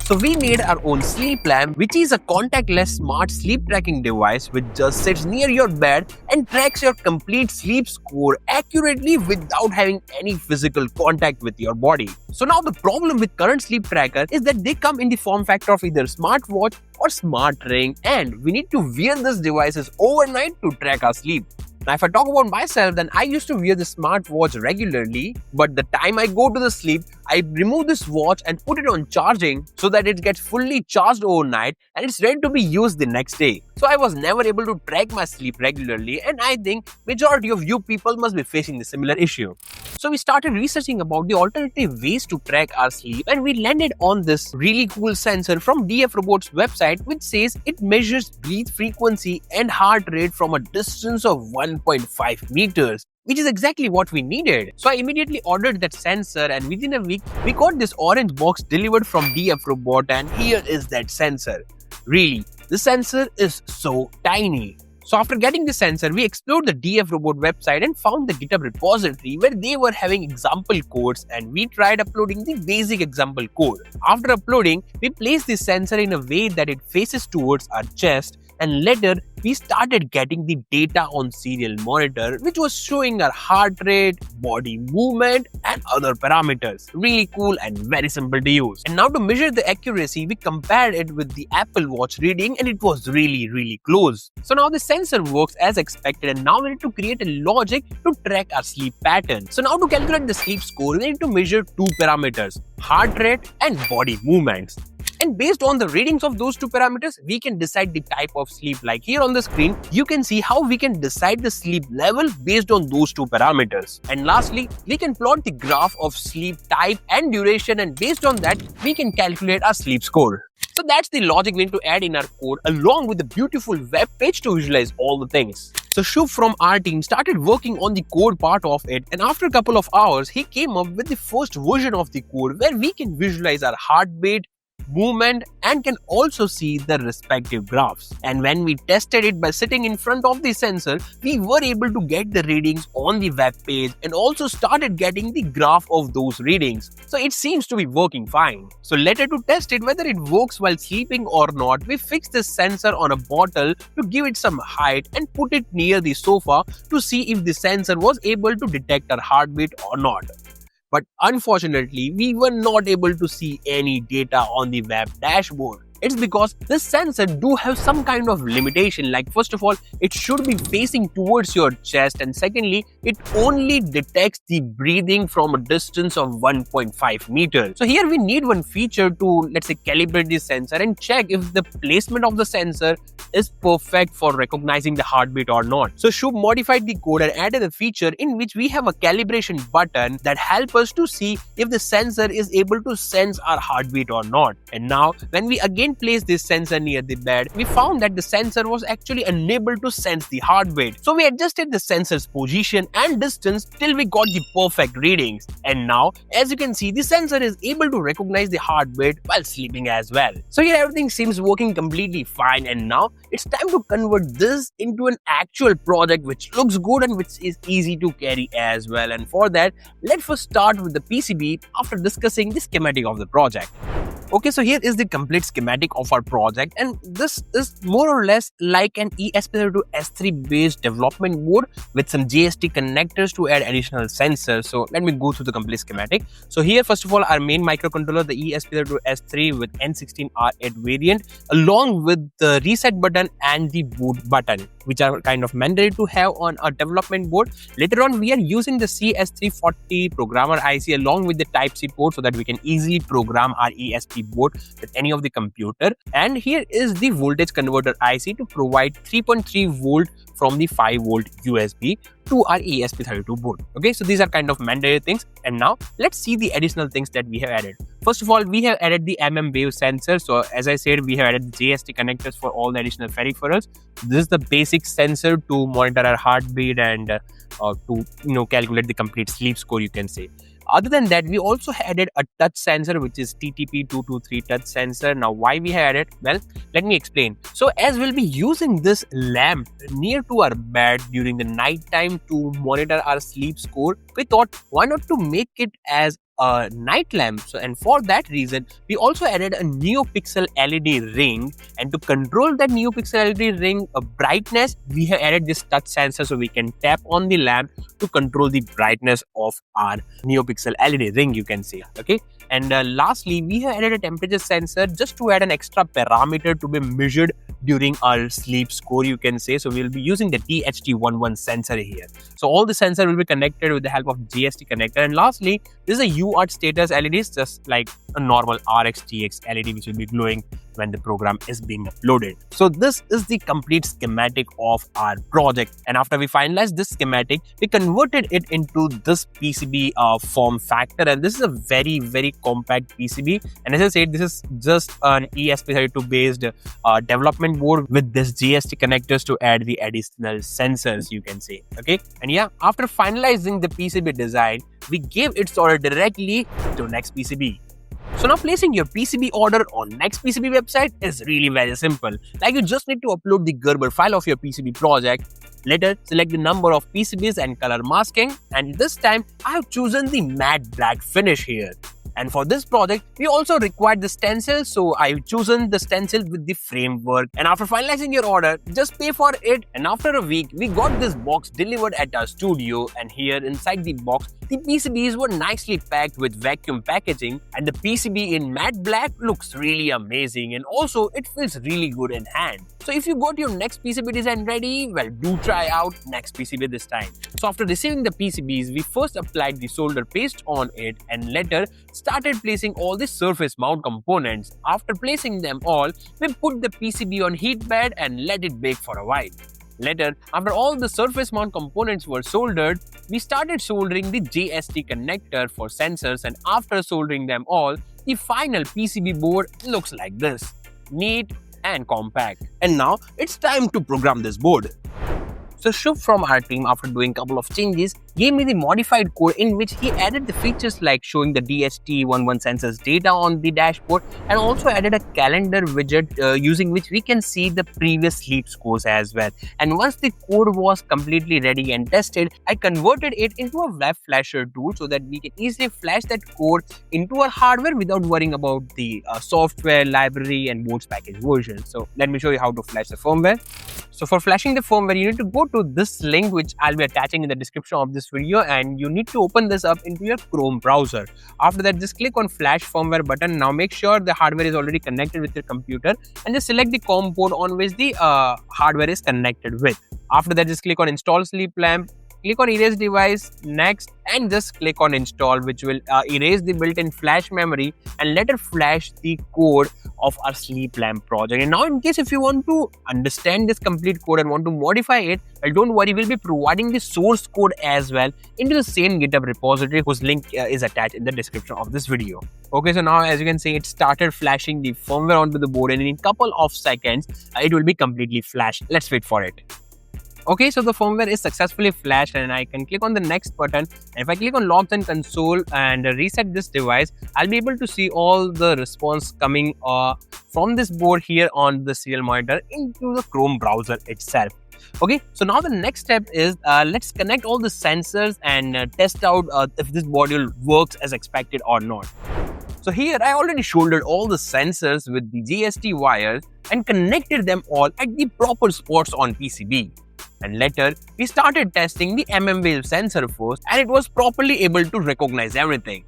So we made our own sleep lamp, which is a contactless smart sleep tracking device which just sits near your bed and tracks your complete sleep score accurately without having any physical contact with your body. So now the problem with current sleep tracker is that they come in the form factor of either smartwatch or smart ring, and we need to wear these devices overnight to track our sleep. Now, if I talk about myself, then I used to wear the smartwatch regularly, but the time I go to the sleep, I remove this watch and put it on charging so that it gets fully charged overnight and it's ready to be used the next day. So I was never able to track my sleep regularly, and I think majority of you people must be facing the similar issue. So we started researching about the alternative ways to track our sleep, and we landed on this really cool sensor from DFRobot's website, which says it measures breath frequency and heart rate from a distance of 1.5 meters. Which is exactly what we needed. So I immediately ordered that sensor, and within a week, we got this orange box delivered from DFRobot, and here is that sensor. Really, the sensor is so tiny. So after getting the sensor, we explored the DFRobot website and found the GitHub repository where they were having example codes, and we tried uploading the basic example code. After uploading, we placed the sensor in a way that it faces towards our chest, and later we started getting the data on serial monitor, which was showing our heart rate, body movement and other parameters. Really cool and very simple to use. And now to measure the accuracy, we compared it with the Apple Watch reading, and it was really close. So now the sensor works as expected, and now we need to create a logic to track our sleep pattern. So now to calculate the sleep score, we need to measure two parameters, heart rate and body movements. And based on the readings of those two parameters, we can decide the type of sleep. Like here on the screen, you can see how we can decide the sleep level based on those two parameters. And lastly, we can plot the graph of sleep type and duration, and based on that, we can calculate our sleep score. So that's the logic we need to add in our code, along with the beautiful web page to visualize all the things. So Shubh from our team started working on the code part of it, and after a couple of hours, he came up with the first version of the code where we can visualize our heartbeat, movement, and can also see the respective graphs. And when we tested it by sitting in front of the sensor, we were able to get the readings on the web page and also started getting the graph of those readings. So it seems to be working fine. So later, to test it whether it works while sleeping or not, we fixed the sensor on a bottle to give it some height and put it near the sofa to see if the sensor was able to detect our heartbeat or not. But unfortunately, we were not able to see any data on the web dashboard. It's because this sensor do have some kind of limitation. Like, first of all, it should be facing towards your chest, and secondly, it only detects the breathing from a distance of 1.5 meters. So here we need one feature to, let's say, calibrate the sensor and check if the placement of the sensor is perfect for recognizing the heartbeat or not. So Shubh modified the code and added a feature in which we have a calibration button that helps us to see if the sensor is able to sense our heartbeat or not. And now when we again place this sensor near the bed, we found that the sensor was actually unable to sense the heartbeat. So we adjusted the sensor's position and distance till we got the perfect readings. And now, as you can see, the sensor is able to recognize the heartbeat while sleeping as well. So here everything seems working completely fine, and now it's time to convert this into an actual project which looks good and which is easy to carry as well. And for that, let's first start with the PCB after discussing the schematic of the project. Okay, so here is the complete schematic of our project, and this is more or less like an ESP32S3 based development board with some JST connectors to add additional sensors. So let me go through the complete schematic. So here, first of all, our main microcontroller, the ESP32S3 with N16R8 variant, along with the reset button and the boot button, which are kind of mandatory to have on a development board. Later on, we are using the CS340 programmer IC along with the Type-C port so that we can easily program our ESP board with any of the computer. And here is the voltage converter IC to provide 3.3 volt from the 5 volt USB to our ESP32 board. Okay, so these are kind of mandatory things. And now let's see the additional things that we have added. First of all, we have added the mmWave sensor. So as I said, we have added the JST connectors for all the additional peripherals. This is the basic sensor to monitor our heartbeat and to calculate the complete sleep score, you can say. Other than that, we also added a touch sensor, which is TTP223 touch sensor. Now, why we have added? Well, let me explain. So, as we'll be using this lamp near to our bed during the night time to monitor our sleep score, we thought, why not to make it as a night lamp. So, and for that reason, we also added a Neopixel LED ring. And to control that Neopixel LED ring brightness, we have added this touch sensor so we can tap on the lamp to control the brightness of our Neopixel LED ring, you can say. Okay. And lastly, we have added a temperature sensor just to add an extra parameter to be measured during our sleep score, you can say. So we'll be using the THT11 sensor here. So all the sensor will be connected with the help of GST connector. And lastly, this is a UART status LED, just like a normal RX-TX LED, which will be glowing when the program is being uploaded. So this is the complete schematic of our project. And after we finalized this schematic, we converted it into this PCB form factor. And this is a very, very compact PCB. And as I said, this is just an ESP32 based development board with this GST connectors to add the additional sensors, you can say. Okay. And yeah, after finalizing the PCB design, we gave its order directly to NextPCB. So now placing your PCB order on NextPCB website is really very simple. Like, you just need to upload the Gerber file of your PCB project. Later, select the number of PCBs and color masking. And this time, I have chosen the matte black finish here. And for this project, we also required the stencil, so I've chosen the stencil with the framework. And after finalizing your order, just pay for it. And after a week, we got this box delivered at our studio. And here inside the box, the PCBs were nicely packed with vacuum packaging. And the PCB in matte black looks really amazing. And also, it feels really good in hand. So if you got your next PCB design ready, well, do try out NextPCB this time. So after receiving the PCBs, we first applied the solder paste on it and later started placing all the surface mount components. After placing them all, we put the PCB on heat bed and let it bake for a while. Later, after all the surface mount components were soldered, we started soldering the JST connector for sensors, and after soldering them all, the final PCB board looks like this. Neat and compact. And now it's time to program this board. So Shubh from our team, after doing a couple of changes, gave me the modified code in which he added the features like showing the DHT11 sensors data on the dashboard, and also added a calendar widget using which we can see the previous sleep scores as well. And once the code was completely ready and tested, I converted it into a web flasher tool so that we can easily flash that code into our hardware without worrying about the software, library and boards package version. So let me show you how to flash the firmware. So for flashing the firmware, you need to go to this link which I'll be attaching in the description of this video, and you need to open this up into your Chrome browser. After that, just click on flash firmware button. Now make sure the hardware is already connected with your computer and just select the COM port on which the hardware is connected with. After that, just click on install sleep lamp. Click on erase device, next, and just click on install, which will erase the built-in flash memory and later flash the code of our sleep lamp project. And now in case if you want to understand this complete code and want to modify it, well, don't worry, we'll be providing the source code as well into the same GitHub repository whose link is attached in the description of this video. Okay, so now as you can see, it started flashing the firmware onto the board, and in a couple of seconds, it will be completely flashed. Let's wait for it. Okay, so the firmware is successfully flashed, and I can click on the next button. And if I click on logs and console and reset this device, I'll be able to see all the response coming from this board here on the serial monitor into the Chrome browser itself. Okay, so now the next step is let's connect all the sensors and test out if this module works as expected or not. So here I already soldered all the sensors with the GST wires and connected them all at the proper spots on PCB. And later, we started testing the mmWave sensor first, and it was properly able to recognize everything.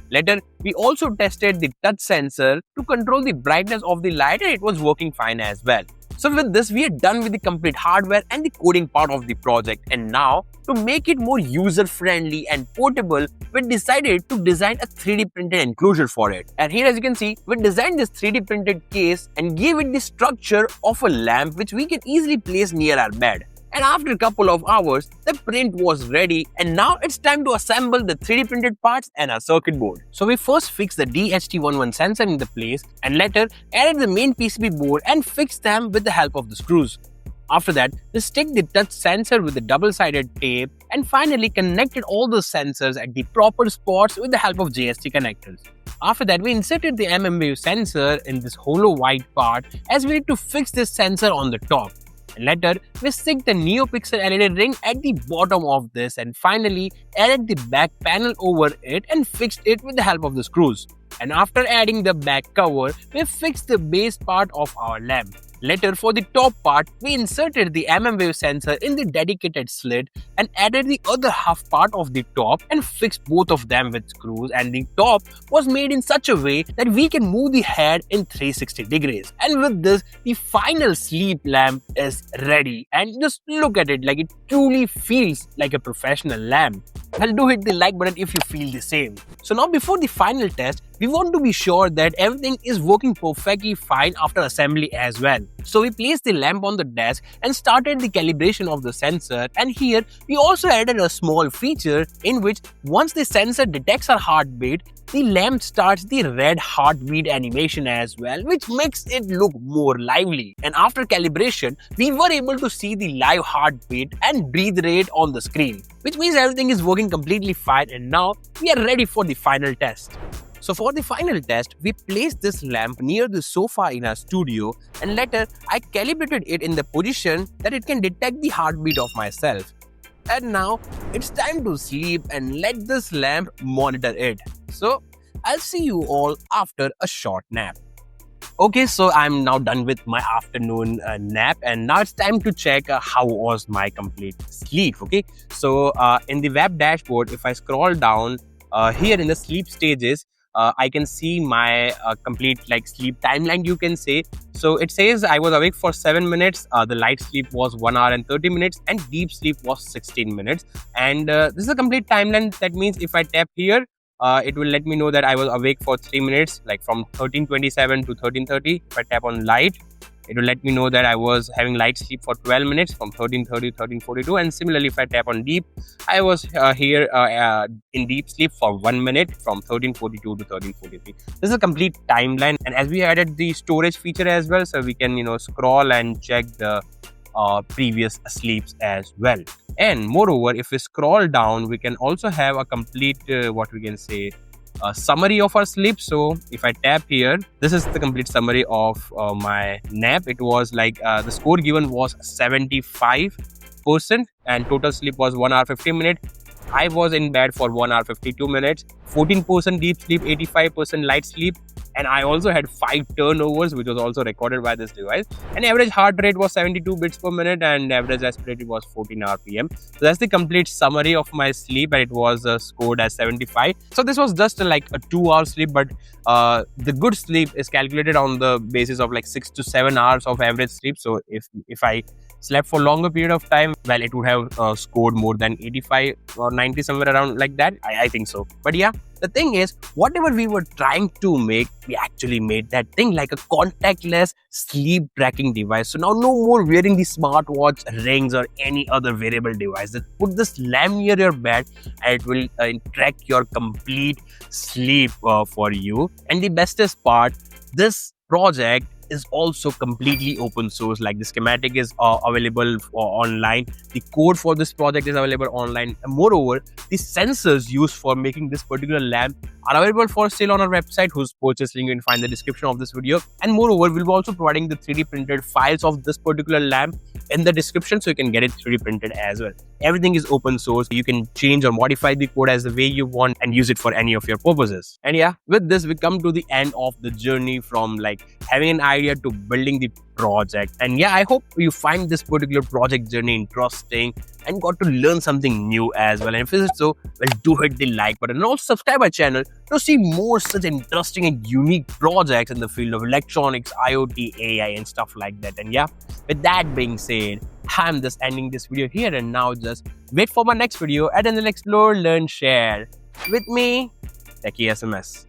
Later, we also tested the touch sensor to control the brightness of the light, and it was working fine as well. So with this, we are done with the complete hardware and the coding part of the project. And now, to make it more user-friendly and portable, we decided to design a 3D printed enclosure for it. And here as you can see, we designed this 3D printed case and gave it the structure of a lamp which we can easily place near our bed. And after a couple of hours, the print was ready, and now it's time to assemble the 3D printed parts and our circuit board. So we first fixed the DHT11 sensor into place and later added the main PCB board and fixed them with the help of the screws. After that, we stick the touch sensor with the double-sided tape and finally connected all the sensors at the proper spots with the help of JST connectors. After that, we inserted the mmWave sensor in this hollow white part as we need to fix this sensor on the top. And later, we stick the Neopixel LED ring at the bottom of this and finally added the back panel over it and fixed it with the help of the screws. And after adding the back cover, we fixed the base part of our lamp. Later, for the top part, we inserted the mmWave sensor in the dedicated slit and added the other half part of the top and fixed both of them with screws, and the top was made in such a way that we can move the head in 360 degrees. And with this, the final sleep lamp is ready, and just look at it, like it truly feels like a professional lamp. Well, do hit the like button if you feel the same. So now before the final test, we want to be sure that everything is working perfectly fine after assembly as well. So we placed the lamp on the desk and started the calibration of the sensor, and here we also added a small feature in which once the sensor detects our heartbeat, the lamp starts the red heartbeat animation as well, which makes it look more lively. And after calibration, we were able to see the live heartbeat and breathe rate on the screen, which means everything is working completely fine, and now we are ready for the final test. So for the final test, we placed this lamp near the sofa in our studio, and later I calibrated it in the position that it can detect the heartbeat of myself. And now it's time to sleep and let this lamp monitor it. So I'll see you all after a short nap. Okay, so I'm now done with my afternoon nap, and now it's time to check how was my complete sleep. Okay, so in the web dashboard, if I scroll down here in the sleep stages, I can see my complete sleep timeline, you can say. So it says I was awake for 7 minutes, the light sleep was 1 hour and 30 minutes, and deep sleep was 16 minutes. And this is a complete timeline. That means if I tap here, it will let me know that I was awake for 3 minutes, like from 13:27 to 13:30. If I tap on light, it will let me know that I was having light sleep for 12 minutes from 13:30 to 13:42. And similarly, if I tap on deep, I was here in deep sleep for 1 minute from 13:42 to 13:43. This is a complete timeline. And as we added the storage feature as well, so we can scroll and check the previous sleeps as well. And moreover, if we scroll down, we can also have a complete summary of our sleep. So if I tap here, this is the complete summary of my nap. It was the score given was 75%, and total sleep was 1 hour 50 minutes. I was in bed for 1 hour 52 minutes, 14% deep sleep, 85% light sleep, and I also had 5 turnovers, which was also recorded by this device. And average heart rate was 72 beats per minute, and average respiratory was 14 RPM. So that's the complete summary of my sleep, and it was scored as 75. So this was just a 2-hour sleep, but the good sleep is calculated on the basis of 6 to 7 hours of average sleep. So if I slept for longer period of time, well, it would have scored more than 85 or 90, somewhere around like that. I think so. But yeah, the thing is, whatever we were trying to make, we actually made that thing, like a contactless sleep tracking device. So now no more wearing the smartwatch, rings, or any other wearable device. Just put this lamp near your bed and it will track your complete sleep for you. And the bestest part, this project is also completely open source. Like the schematic is available online, the code for this project is available online, and moreover, the sensors used for making this particular lamp are available for sale on our website, whose purchase link you can find in the description of this video. And moreover, we'll be also providing the 3D printed files of this particular lamp in the description, so you can get it 3D printed as well. Everything is open source. You can change or modify the code as the way you want and use it for any of your purposes. And yeah, with this, we come to the end of the journey from having an idea to building the project. And yeah, I hope you find this particular project journey interesting and got to learn something new as well. And if it is so, well, do hit the like button and also subscribe our channel to see more such interesting and unique projects in the field of electronics, IoT, AI, and stuff like that. And yeah, with that being said, I'm just ending this video here, and now just wait for my next video and then explore, learn, share with me, Techiesms.